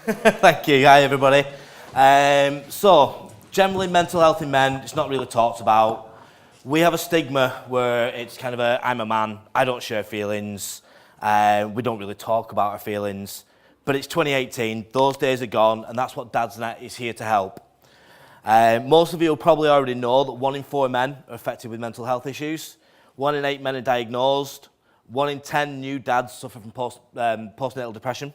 Thank you. Hi, everybody. So, generally, mental health in men, it's not really talked about. We have a stigma where it's kind of I'm a man, I don't share feelings, we don't really talk about our feelings. But it's 2018, those days are gone, and that's what Dadsnet is here to help. Most of you will probably already know that 1 in 4 men are affected with mental health issues. 1 in 8 men are diagnosed. 1 in 10 new dads suffer from postnatal depression.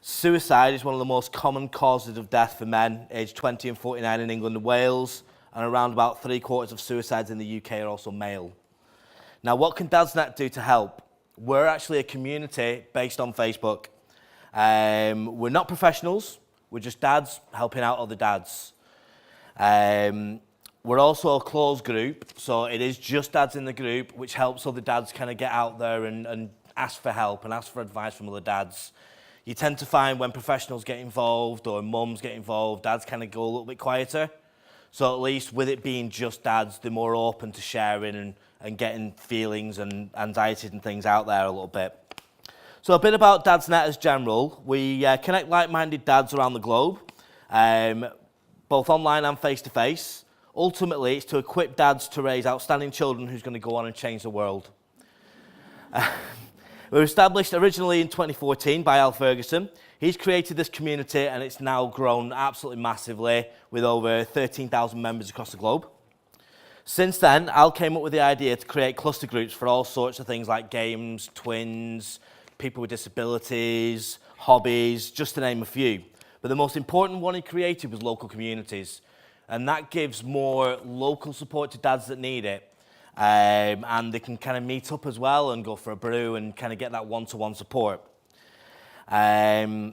Suicide is one of the most common causes of death for men aged 20 and 49 in England and Wales, and around about 3/4 of suicides in the UK are also male. Now, what can Dadsnet do to help? We're actually a community based on Facebook. We're not professionals, we're just dads helping out other dads. We're also a closed group, so it is just dads in the group, which helps other dads kind of get out there and ask for help and ask for advice from other dads. You tend to find when professionals get involved or mums get involved, dads kind of go a little bit quieter. So at least with it being just dads, they're more open to sharing and getting feelings and anxieties and things out there a little bit. So a bit about Dadsnet as general. We connect like-minded dads around the globe, both online and face-to-face. Ultimately, it's to equip dads to raise outstanding children who's going to go on and change the world. We were established originally in 2014 by Al Ferguson. He's created this community and it's now grown absolutely massively with over 13,000 members across the globe. Since then, Al came up with the idea to create cluster groups for all sorts of things like games, twins, people with disabilities, hobbies, just to name a few. But the most important one he created was local communities. And that gives more local support to dads that need it. And they can kind of meet up as well and go for a brew and kind of get that one-to-one support. Now,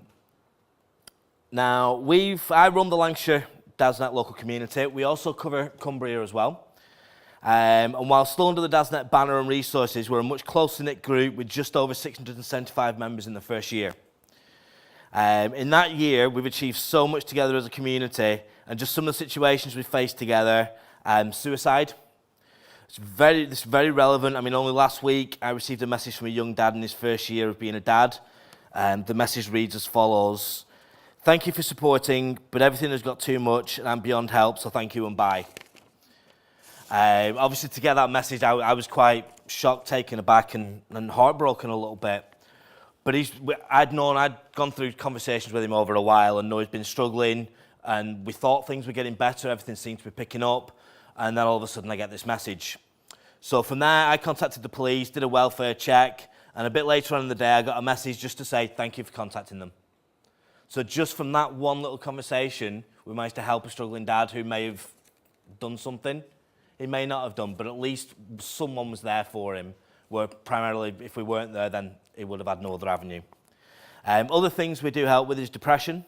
I run the Lancashire Dadsnet local community. We also cover Cumbria as well. And while still under the Dadsnet banner and resources, we're a much closer-knit group with just over 675 members in the first year. In that year, we've achieved so much together as a community, and just some of the situations we've faced together. Suicide. It's very relevant. I mean, only last week I received a message from a young dad in his first year of being a dad. The message reads as follows: "Thank you for supporting, but everything has got too much and I'm beyond help, so thank you and bye." Obviously, to get that message, I was quite shocked, taken aback and heartbroken a little bit. But I'd gone through conversations with him over a while and know he's been struggling, and we thought things were getting better, everything seemed to be picking up. And then all of a sudden I get this message. So from there, I contacted the police, did a welfare check, and a bit later on in the day, I got a message just to say, thank you for contacting them. So just from that one little conversation, we managed to help a struggling dad who may have done something. He may not have done, but at least someone was there for him, where primarily, if we weren't there, then he would have had no other avenue. Other things we do help with is depression,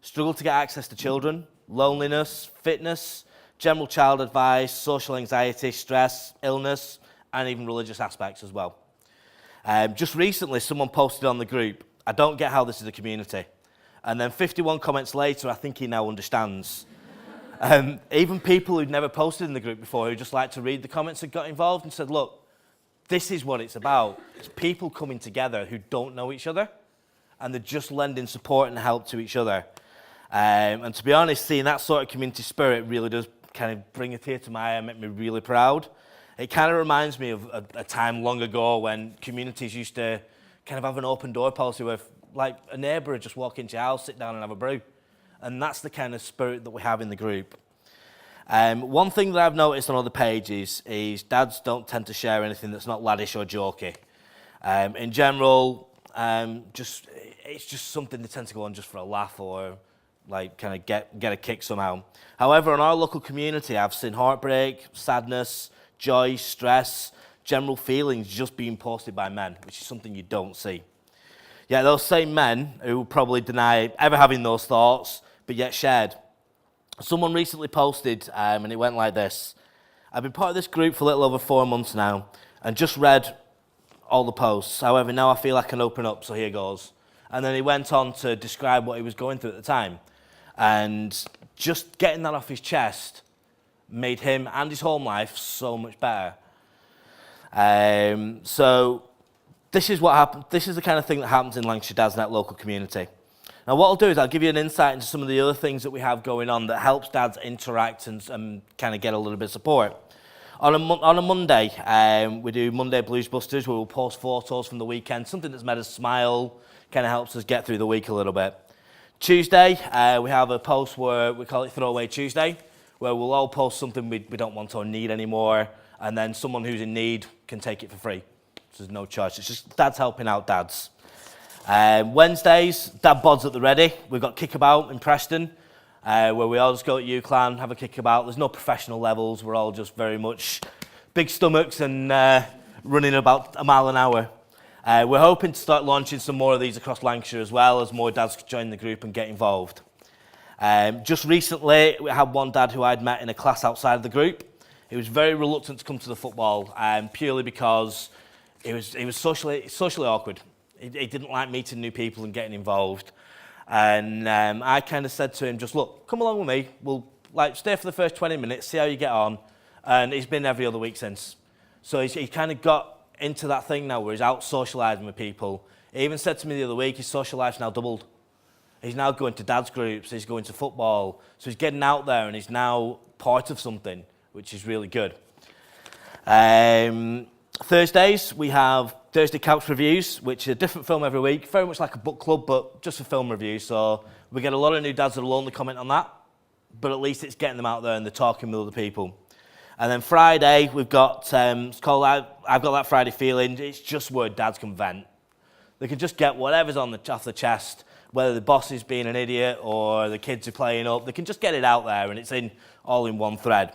struggle to get access to children, loneliness, fitness, general child advice, social anxiety, stress, illness, and even religious aspects as well. Just recently, someone posted on the group, "I don't get how this is a community." And then 51 comments later, I think he now understands. Even people who'd never posted in the group before, who just like to read the comments, had got involved and said, look, this is what it's about. It's people coming together who don't know each other, and they're just lending support and help to each other. And to be honest, seeing that sort of community spirit really does kind of bring a tear to my eye and make me really proud. It kind of reminds me of a time long ago when communities used to kind of have an open door policy where, like, a neighbour would just walk into your house, sit down and have a brew. And that's the kind of spirit that we have in the group. One thing that I've noticed on other pages is dads don't tend to share anything that's not laddish or jokey. In general, it's just something they tend to go on just for a laugh or like kind of get a kick somehow. However, in our local community, I've seen heartbreak, sadness, joy, stress, general feelings just being posted by men, which is something you don't see. Yeah, those same men who probably deny ever having those thoughts, but yet shared. Someone recently posted, and it went like this: "I've been part of this group for a little over 4 months now, and just read all the posts. However, now I feel I can open up, so here goes." And then he went on to describe what he was going through at the time. And just getting that off his chest made him and his home life so much better. So this is what happened. This is the kind of thing that happens in Lancashire Dadsnet local community. Now what I'll do is I'll give you an insight into some of the other things that we have going on that helps dads interact and kind of get a little bit of support. On a Monday, we do Monday Blues Busters, where we'll post photos from the weekend, something that's made us smile, kind of helps us get through the week a little bit. Tuesday, we have a post where we call it Throwaway Tuesday, where we'll all post something we don't want or need anymore, and then someone who's in need can take it for free. So there's no charge. It's just dads helping out dads. Wednesdays, Dad Bods at the ready. We've got Kickabout in Preston, where we all just go at UClan, have a kickabout. There's no professional levels. We're all just very much big stomachs and running about a mile an hour. We're hoping to start launching some more of these across Lancashire as well, as more dads join the group and get involved. Just recently, we had one dad who I'd met in a class outside of the group. He was very reluctant to come to the football, purely because he was socially awkward. He didn't like meeting new people and getting involved. And I kind of said to him, just look, come along with me. We'll stay for the first 20 minutes, see how you get on. And he's been every other week since. So he kind of got into that thing now where he's out socialising with people. He even said to me the other week, his social life's now doubled. He's now going to dad's groups, he's going to football. So he's getting out there and he's now part of something, which is really good. Thursdays, we have Thursday Couch Reviews, which is a different film every week, very much like a book club, but just a film review. So we get a lot of new dads that will only comment on that, but at least it's getting them out there and they're talking with other people. And then Friday, we've got, it's called I've Got That Friday Feeling. It's just where dads can vent. They can just get whatever's off the chest, whether the boss is being an idiot or the kids are playing up. They can just get it out there and it's all in one thread.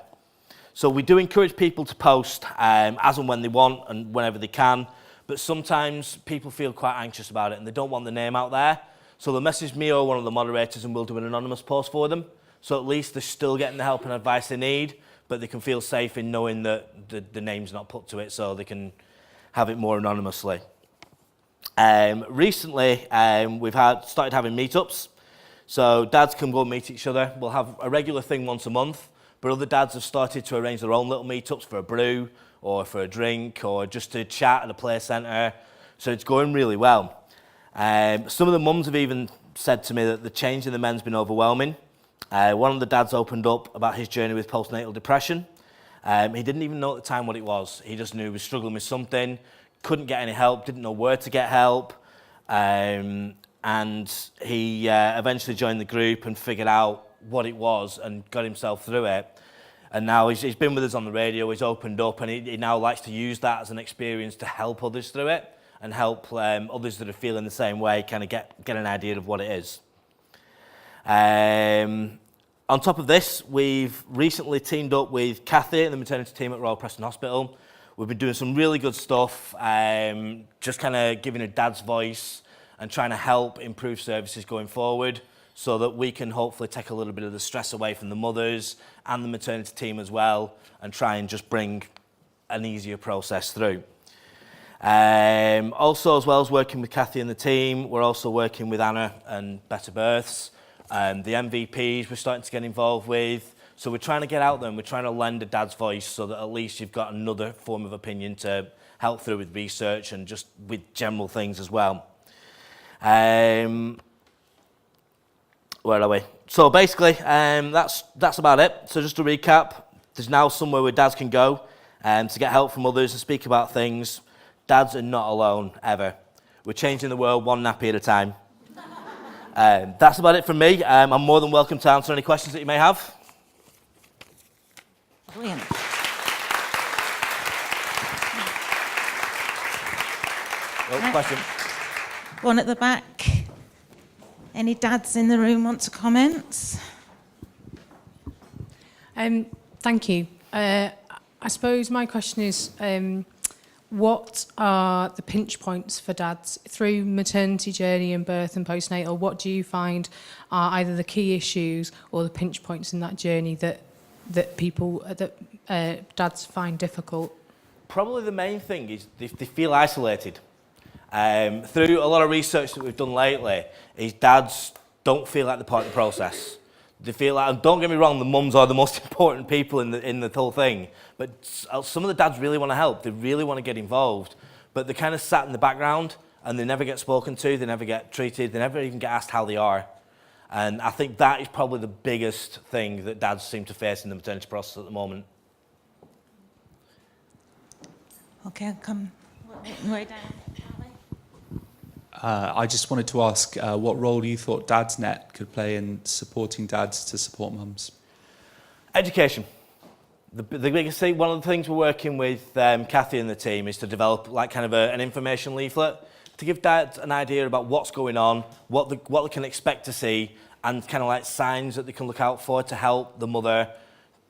So we do encourage people to post as and when they want and whenever they can, but sometimes people feel quite anxious about it and they don't want the name out there. So they'll message me or one of the moderators and we'll do an anonymous post for them. So at least they're still getting the help and advice they need, but they can feel safe in knowing that the name's not put to it, so they can have it more anonymously. Recently, we've started having meetups. So dads can go and meet each other. We'll have a regular thing once a month, but other dads have started to arrange their own little meetups for a brew or for a drink or just to chat at a play centre. So it's going really well. Some of the mums have even said to me that the change in the men's been overwhelming. One of the dads opened up about his journey with postnatal depression. He didn't even know at the time what it was. He just knew he was struggling with something, couldn't get any help, didn't know where to get help. And he eventually joined the group and figured out what it was and got himself through it. And now he's been with us on the radio, he's opened up, and he now likes to use that as an experience to help others through it and help others that are feeling the same way kind of get an idea of what it is. On top of this, we've recently teamed up with Kathy and the maternity team at Royal Preston Hospital. We've been doing some really good stuff, just kind of giving a dad's voice and trying to help improve services going forward so that we can hopefully take a little bit of the stress away from the mothers and the maternity team as well and try and just bring an easier process through. Also, as well as working with Kathy and the team, we're also working with Anna and Better Births. The MVPs we're starting to get involved with. So we're trying to get out there and we're trying to lend a dad's voice so that at least you've got another form of opinion to help through with research and just with general things as well. Where are we? So basically, that's about it. So just to recap, there's now somewhere where dads can go to get help from others and speak about things. Dads are not alone, ever. We're changing the world one nappy at a time. That's about it from me. I'm more than welcome to answer any questions that you may have. Brilliant. Question. One at the back. Any dads in the room want to comment? Thank you. I suppose my question is, what are the pinch points for dads through maternity journey and birth and postnatal? What do you find are either the key issues or the pinch points in that journey that dads find difficult? Probably the main thing is they feel isolated. Through a lot of research that we've done lately, is dads don't feel like they're part of the process. They feel like, and don't get me wrong, the mums are the most important people in the whole thing, but some of the dads really want to help, they really want to get involved, but they're kind of sat in the background and they never get spoken to, they never get treated, they never even get asked how they are. And I think that is probably the biggest thing that dads seem to face in the maternity process at the moment. Okay, I'll come way down. I just wanted to ask what role you thought Dadsnet could play in supporting dads to support mums? Education. The biggest thing, one of the things we're working with Kathy and the team is to develop like kind of an information leaflet to give dads an idea about what's going on, what they can expect to see, and kind of like signs that they can look out for to help the mother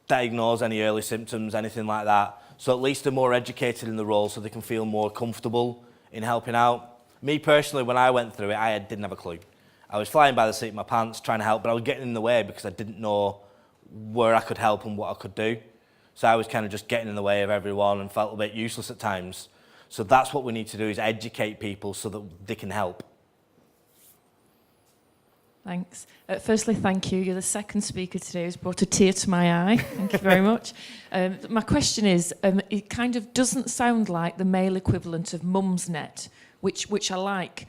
diagnose any early symptoms, anything like that. So at least they're more educated in the role so they can feel more comfortable in helping out. Me personally, when I went through it, I didn't have a clue. I was flying by the seat of my pants trying to help, but I was getting in the way because I didn't know where I could help and what I could do. So I was kind of just getting in the way of everyone and felt a bit useless at times. So that's what we need to do, is educate people so that they can help. Thanks. Firstly, thank you. You're the second speaker today who's brought a tear to my eye. Thank you very much. My question is, it kind of doesn't sound like the male equivalent of Mumsnet, which I like,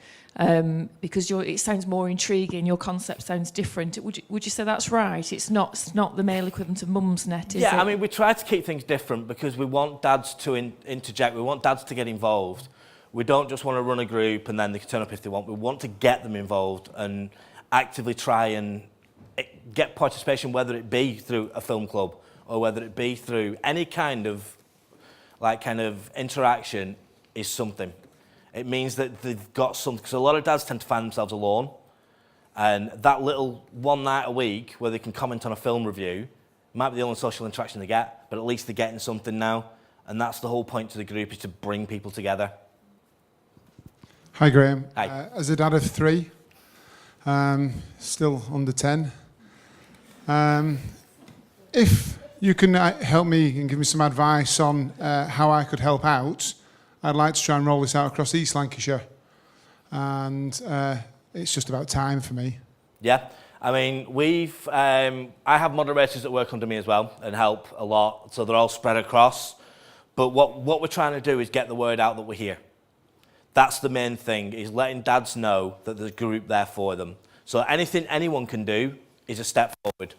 because it sounds more intriguing. Your concept sounds different. Would you say that's right? It's not the male equivalent of Mumsnet, is it? Yeah, I mean, we try to keep things different because we want dads to interject. We want dads to get involved. We don't just want to run a group and then they can turn up if they want. We want to get them involved and actively try and get participation, whether it be through a film club or whether it be through any kind of interaction is something. It means that they've got something, because a lot of dads tend to find themselves alone, and that little one night a week where they can comment on a film review might be the only social interaction they get, but at least they're getting something now, and that's the whole point to the group, is to bring people together. Hi Graham. Hi. As a dad of 3, still under 10, if you can help me and give me some advice on how I could help out, I'd like to try and roll this out across East Lancashire, and it's just about time for me. Yeah, I mean, I have moderators that work under me as well and help a lot, so they're all spread across. But what we're trying to do is get the word out that we're here. That's the main thing, is letting dads know that there's a group there for them. So anything anyone can do is a step forward.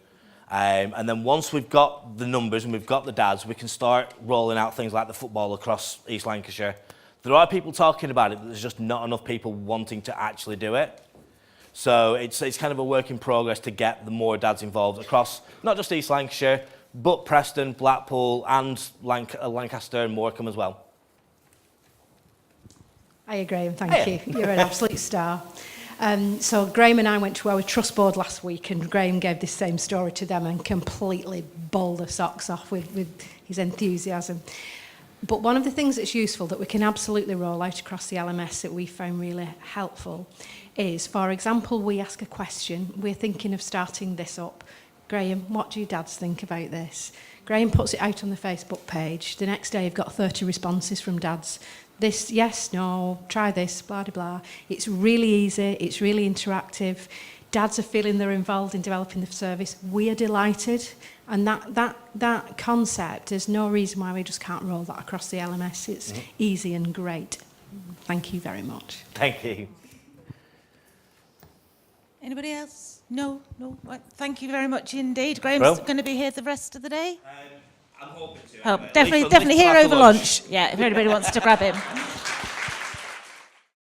And then once we've got the numbers and we've got the dads, we can start rolling out things like the football across East Lancashire. There are people talking about it, but there's just not enough people wanting to actually do it. So it's kind of a work in progress to get the more dads involved across not just East Lancashire, but Preston, Blackpool and Lancaster and Morecambe as well. Hiya, Graham. Thank you. You're an absolute star. So Graham and I went to our trust board last week, and Graham gave this same story to them and completely bowled the socks off with his enthusiasm. But one of the things that's useful that we can absolutely roll out across the LMS that we found really helpful is, for example, we ask a question. We're thinking of starting this up. Graham, what do you dads think about this? Graham puts it out on the Facebook page. The next day you've got 30 responses from dads. This, yes, no, try this, blah, blah, blah. It's really easy, it's really interactive. Dads are feeling they're involved in developing the service. We are delighted. And that concept, there's no reason why we just can't roll that across the LMS. It's easy and great. Thank you very much. Thank you. Anybody else? No. Right. Thank you very much indeed. Graham's going to be here the rest of the day. I'm hoping to. Oh, definitely here over lunch. Yeah, if anybody wants to grab him.